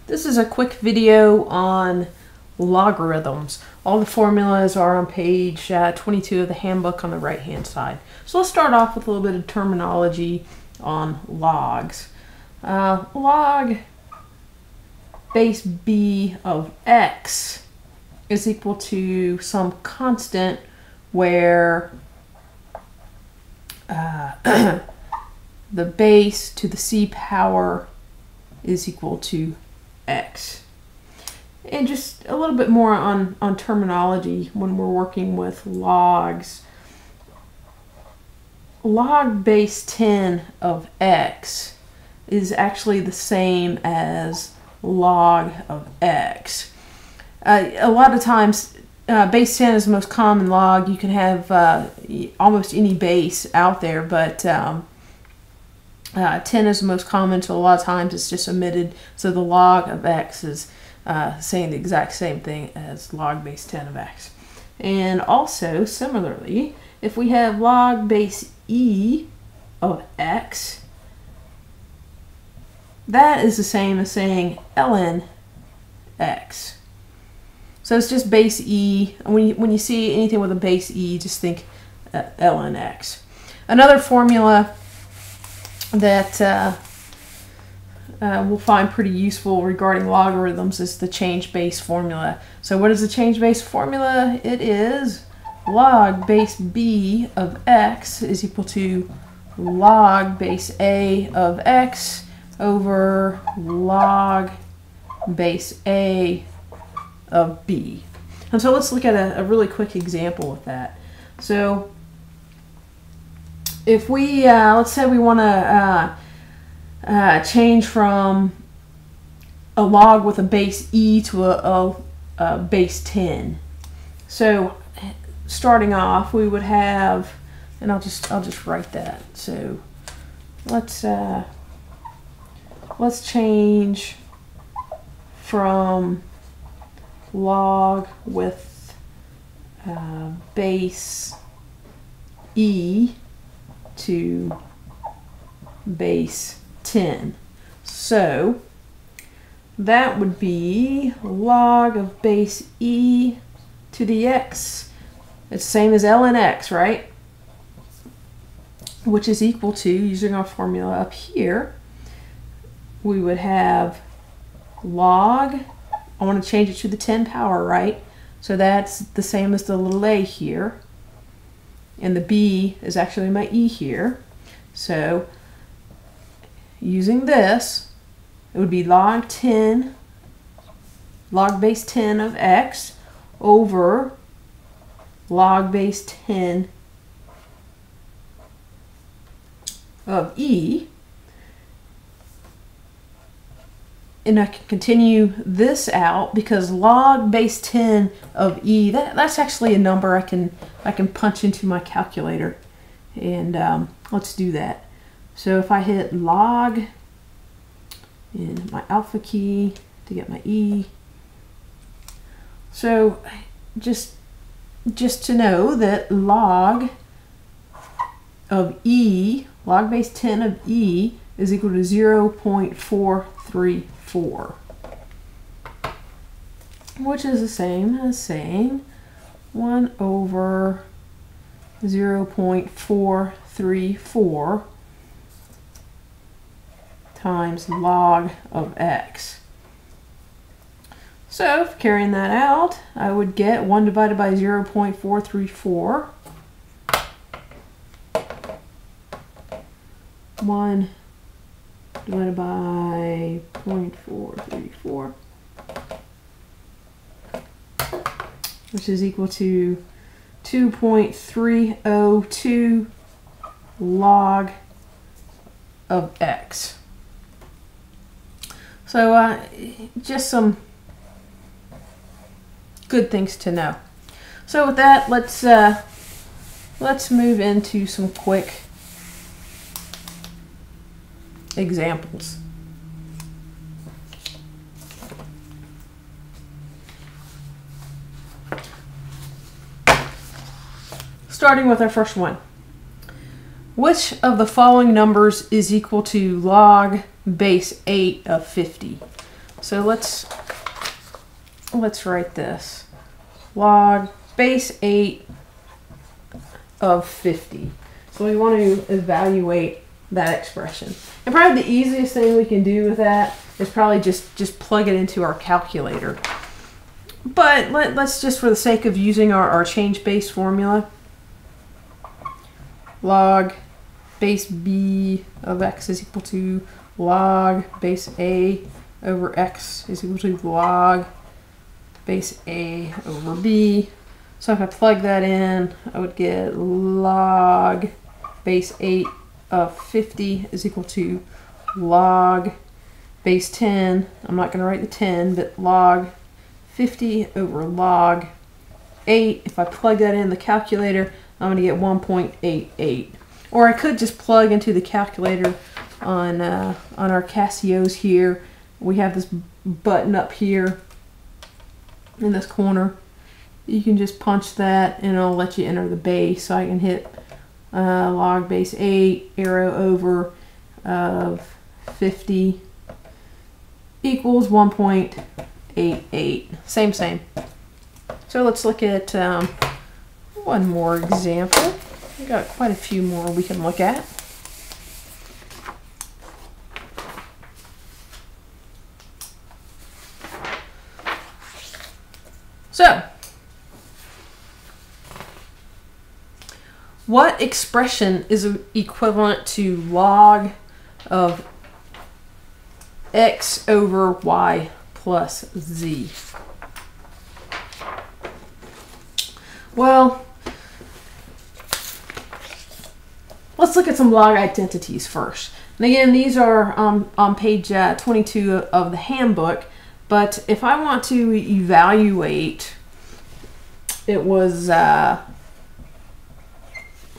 This is a quick video on logarithms. All the formulas are on page 22 of the handbook on the right hand side. So let's start off with a little bit of terminology on logs. Log base b of x is equal to some constant where the base to the c power is equal to x. And just a little bit more on terminology when we're working with logs. Log base 10 of x is actually the same as log of x. A lot of times base 10 is the most common log. You can have almost any base out there, but 10 is the most common, so a lot of times it's just omitted. So the log of x is saying the exact same thing as log base 10 of x. And also, similarly, if we have log base e of x, that is the same as saying ln x. So it's just base e. When you see anything with a base e, just think ln x. Another formula that we'll find pretty useful regarding logarithms is the change base formula. So what is the change base formula? It is log base b of x is equal to log base a of x over log base a of b. And so let's look at a really quick example of that. So if we, let's say we want to change from a log with a base e to a base 10. So starting off, we would have, and I'll just write that. So let's change from log with base e to base 10. So that would be log of base e to the x. It's the same as ln x, right? Which is equal to, using our formula up here, we would have log, I want to change it to the 10 power, right? So that's the same as the little a here. And the b is actually my e here. So using this, it would be log 10, log base 10 of x over log base 10 of e. And I can continue this out because log base 10 of e, that's actually a number I can punch into my calculator. And let's do that. So if I hit log in my alpha key to get my e. So just to know that log of e, log base 10 of e is equal to 0.434, which is the same as saying 1 over 0.434 times log of x. So carrying that out, I would get 1 divided by 0.434. 1 divided by 0.434, which is equal to 2.302 log of x. So just some good things to know. So with that, let's move into some quick examples. Starting with our first one. Which of the following numbers is equal to log base 8 of 50? So let's write this. Log base 8 of 50. So we want to evaluate that expression. And probably the easiest thing we can do with that is probably just plug it into our calculator. But let's just, for the sake of using our change base formula, log base b of x is equal to log base a over x is equal to log base a over b. So if I plug that in, I would get log base 8 of 50 is equal to log base 10. I'm not going to write the 10, but log 50 over log 8. If I plug that in the calculator, I'm going to get 1.88. Or I could just plug into the calculator on our Casios here. We have this button up here in this corner. You can just punch that and it'll let you enter the base. So I can hit log base 8 arrow over of 50 equals 1.88. Same. So let's look at one more example. We've got quite a few more we can look at. So, what expression is equivalent to log of x over y plus z? Well, let's look at some log identities first. And again, these are on page 22 of the handbook. But if I want to evaluate, it was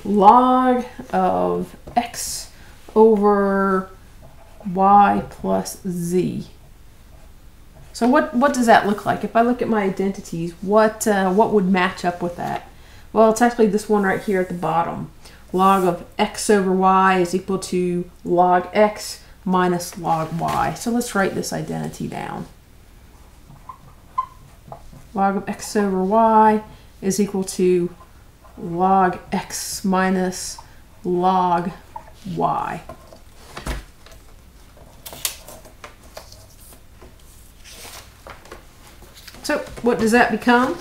log of x over y plus z. So what does that look like? If I look at my identities, what would match up with that? Well, it's actually this one right here at the bottom. Log of x over y is equal to log x minus log y. So let's write this identity down. Log of x over y is equal to log x minus log y. So what does that become?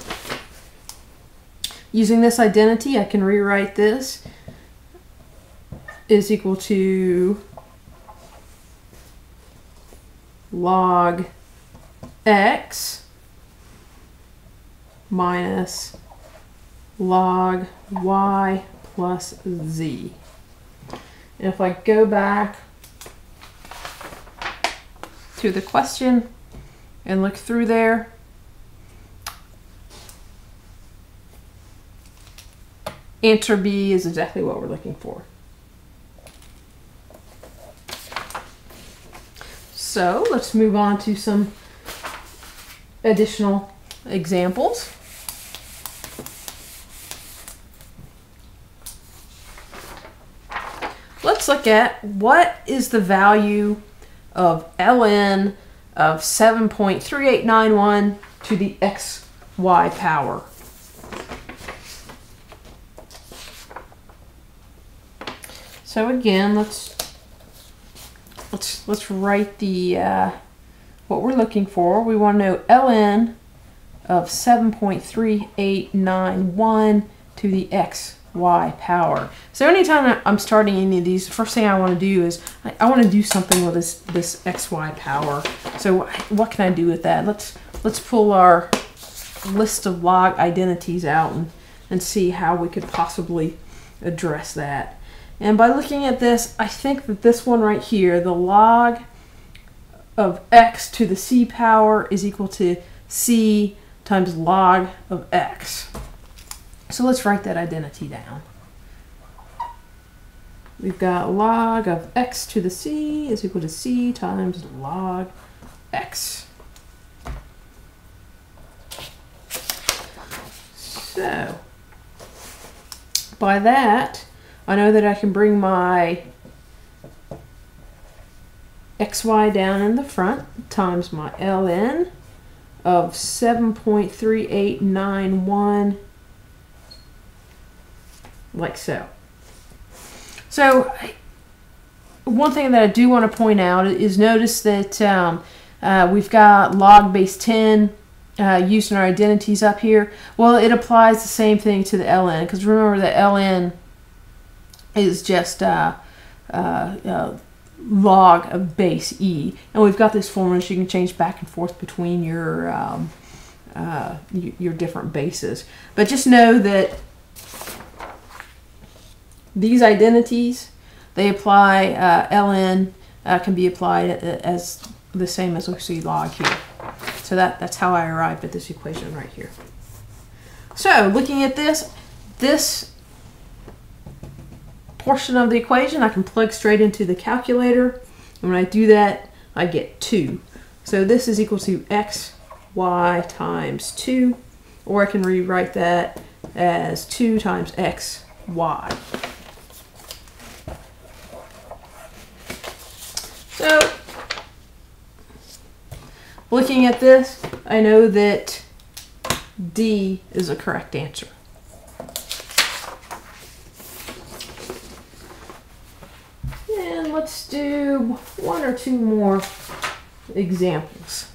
Using this identity, I can rewrite this is equal to log x minus log y plus z. And if I go back to the question and look through there, answer B is exactly what we're looking for. So let's move on to some additional examples. Let's look at what is the value of ln of 7.3891 to the xy power. So again, let's write the what we're looking for. We want to know ln of 7.3891 to the xy power. So anytime I'm starting any of these, the first thing I want to do is I want to do something with this xy power. So what can I do with that? Let's pull our list of log identities out and see how we could possibly address that. And by looking at this, I think that this one right here, the log of x to the c power is equal to c times log of x. So let's write that identity down. We've got log of x to the c is equal to c times log x. So by that, I know that I can bring my xy down in the front times my ln of 7.3891, like so. So one thing that I do want to point out is notice that we've got log base 10 used in our identities up here. Well, it applies the same thing to the ln, because remember that ln is just log of base e, and we've got this formula so you can change back and forth between your different bases. But just know that these identities, they apply, ln can be applied as the same as we see log here. So that's how I arrived at this equation right here. So looking at this portion of the equation, I can plug straight into the calculator. And when I do that, I get 2. So this is equal to x, y times 2. Or I can rewrite that as 2 times x, y. So, looking at this, I know that D is a correct answer. And let's do 1 or 2 more examples.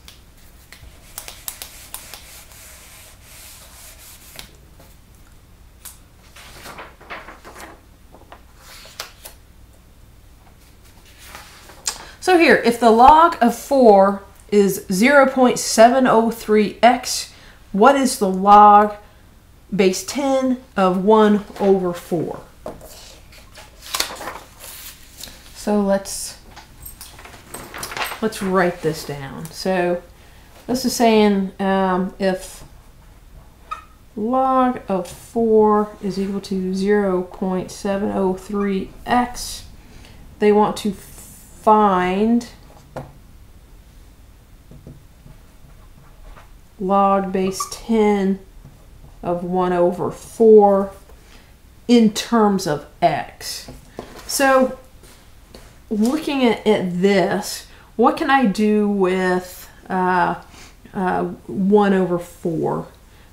So here, if the log of 4 is 0.703x, what is the log base 10 of 1 over 4? So let's write this down. So this is saying if log of 4 is equal to 0.703x, they want to find log base 10 of 1 over 4 in terms of x. So looking at this, what can I do with 1 over 4?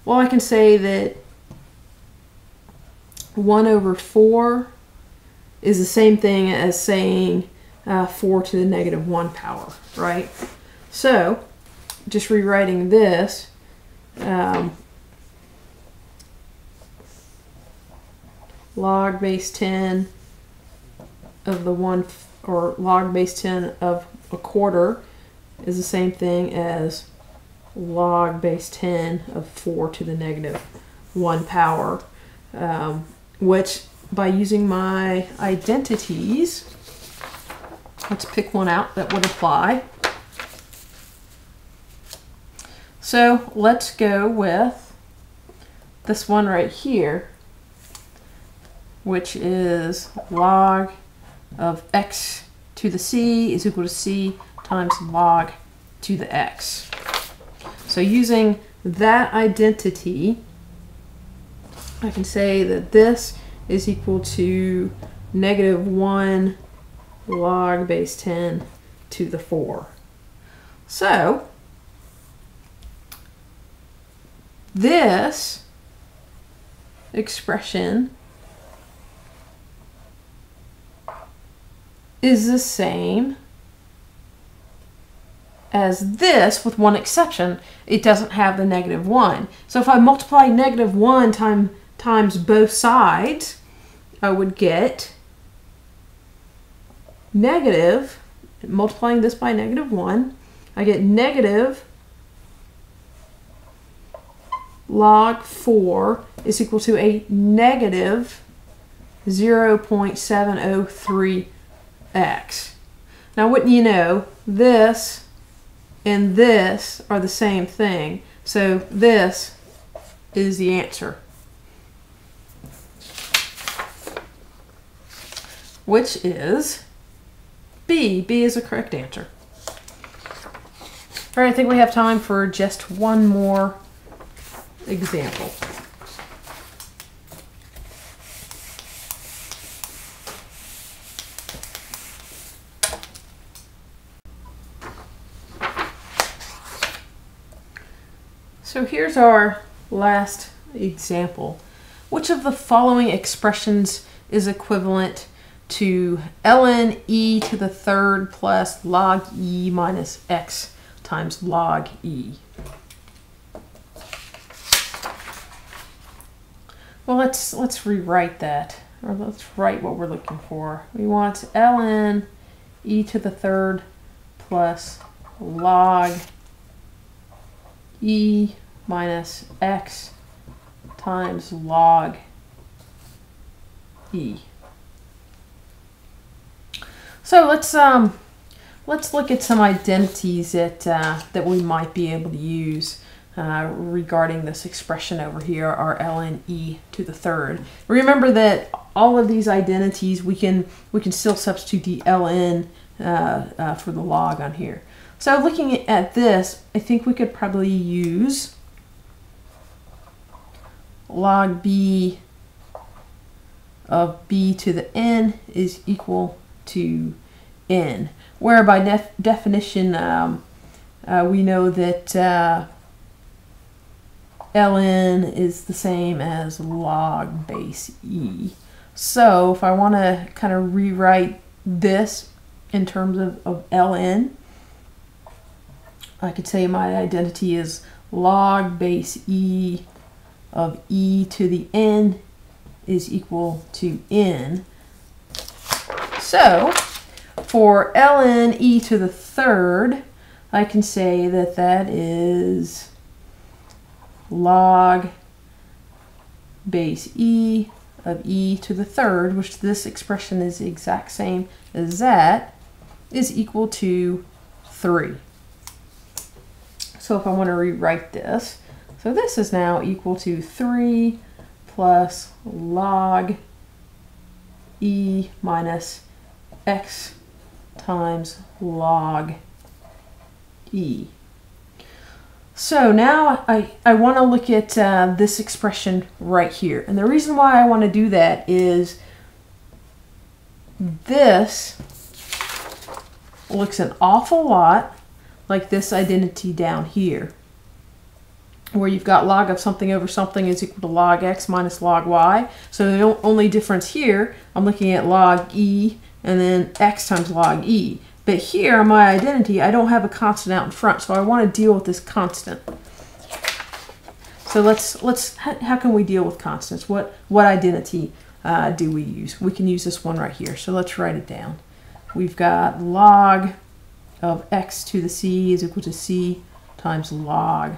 Well, I can say that 1 over 4 is the same thing as saying 4 to the negative 1 power, right? So, just rewriting this, log base 10 of the 1, or log base 10 of a quarter is the same thing as log base 10 of 4 to the negative 1 power, which by using my identities, let's pick one out that would apply. So let's go with this one right here, which is log of x to the c is equal to c times log to the x. So using that identity, I can say that this is equal to negative 1 log base 10 to the 4. So this expression is the same as this, with one exception. It doesn't have the negative 1. So if I multiply negative 1 times both sides, I would get negative, multiplying this by negative 1, I get negative log 4 is equal to a negative 0.703x. Now, wouldn't you know, this and this are the same thing. So this is the answer, which is B. B is the correct answer. All right, I think we have time for just one more example. So here's our last example. Which of the following expressions is equivalent to ln e to the third plus log e minus x times log e? Well, let's rewrite that, or let's write what we're looking for. We want ln e to the third plus log e minus x times log e. So let's look at some identities that we might be able to use regarding this expression over here, our ln e to the third. Remember that all of these identities we can still substitute the ln for the log on here. So looking at this, I think we could probably use log b of b to the n is equal to n, where by definition we know that ln is the same as log base e. So if I want to kind of rewrite this in terms of ln, I could say my identity is log base e of e to the n is equal to n. So for ln e to the third, I can say that that is log base e of e to the third, which this expression is the exact same as that, is equal to 3. So if I want to rewrite this, so this is now equal to 3 plus log e minus x times log e. So now I want to look at this expression right here. And the reason why I want to do that is this looks an awful lot like this identity down here, where you've got log of something over something is equal to log x minus log y. So the only difference here, I'm looking at log e and then x times log e. But here on my identity, I don't have a constant out in front, so I want to deal with this constant. So how can we deal with constants? What identity do we use? We can use this one right here. So let's write it down. We've got log of x to the c is equal to c times log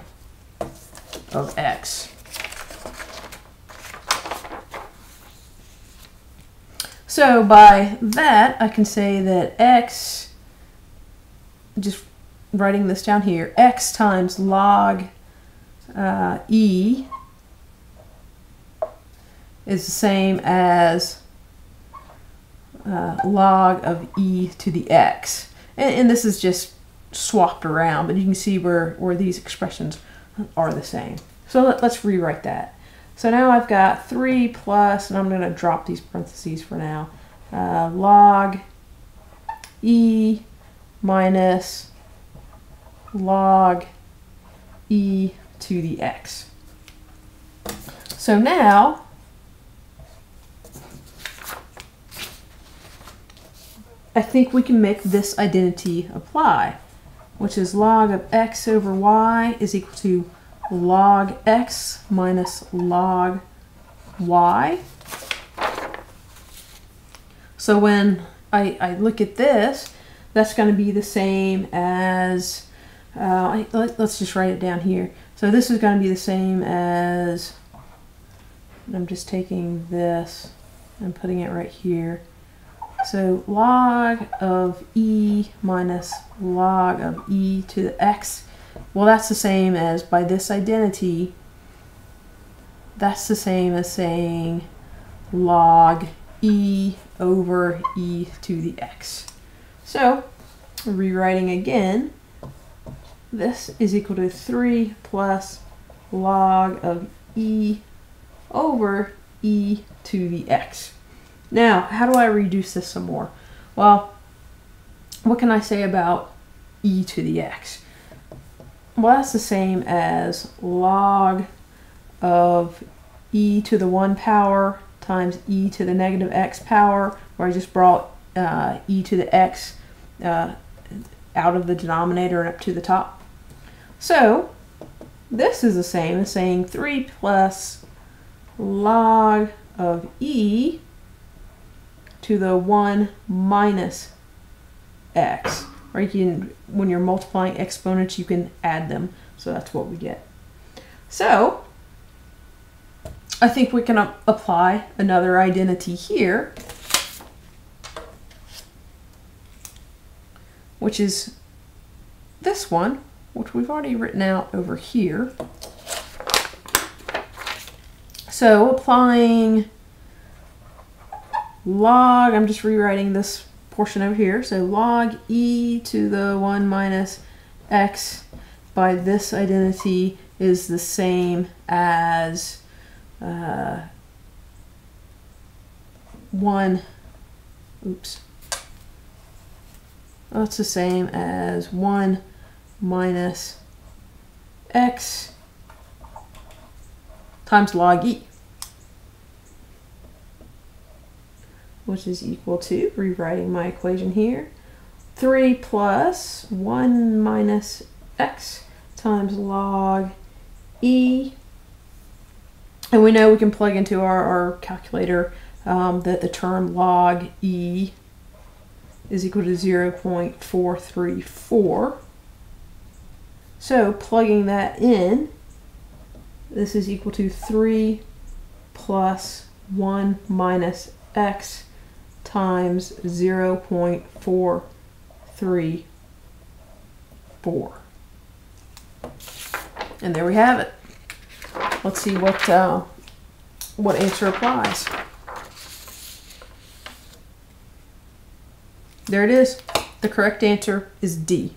of x. So by that, I can say that x, just writing this down here, x times log e is the same as log of e to the x. And this is just swapped around, but you can see where these expressions are the same. So let's rewrite that. So now I've got 3 plus, and I'm going to drop these parentheses for now, log e minus log e to the x. So now I think we can make this identity apply, which is log of x over y is equal to log x minus log y. So when I look at this, that's going to be the same as, let's just write it down here. So this is going to be the same as, I'm just taking this and putting it right here. So log of e minus log of e to the x, well, that's the same as, by this identity, that's the same as saying log e over e to the x. So rewriting again, this is equal to 3 plus log of e over e to the x. Now, how do I reduce this some more? Well, what can I say about e to the x? well, that's the same as log of e to the 1 power times e to the negative x power, where I just brought e to the x out of the denominator and up to the top. So this is the same as saying 3 plus log of e to the 1 minus x. Or you can, when you're multiplying exponents, you can add them. So that's what we get. So I think we can apply another identity here, which is this one, which we've already written out over here. So applying log, I'm just rewriting this portion over here. So log e to the 1 minus x by this identity is the same as 1, oops. That's the same as 1 minus x times log e, which is equal to, rewriting my equation here, 3 plus 1 minus x times log e. And we know we can plug into our calculator that the term log e is equal to 0.434. So plugging that in, this is equal to 3 plus 1 minus x times 0.434. And there we have it. Let's see what answer applies. There it is. The correct answer is D.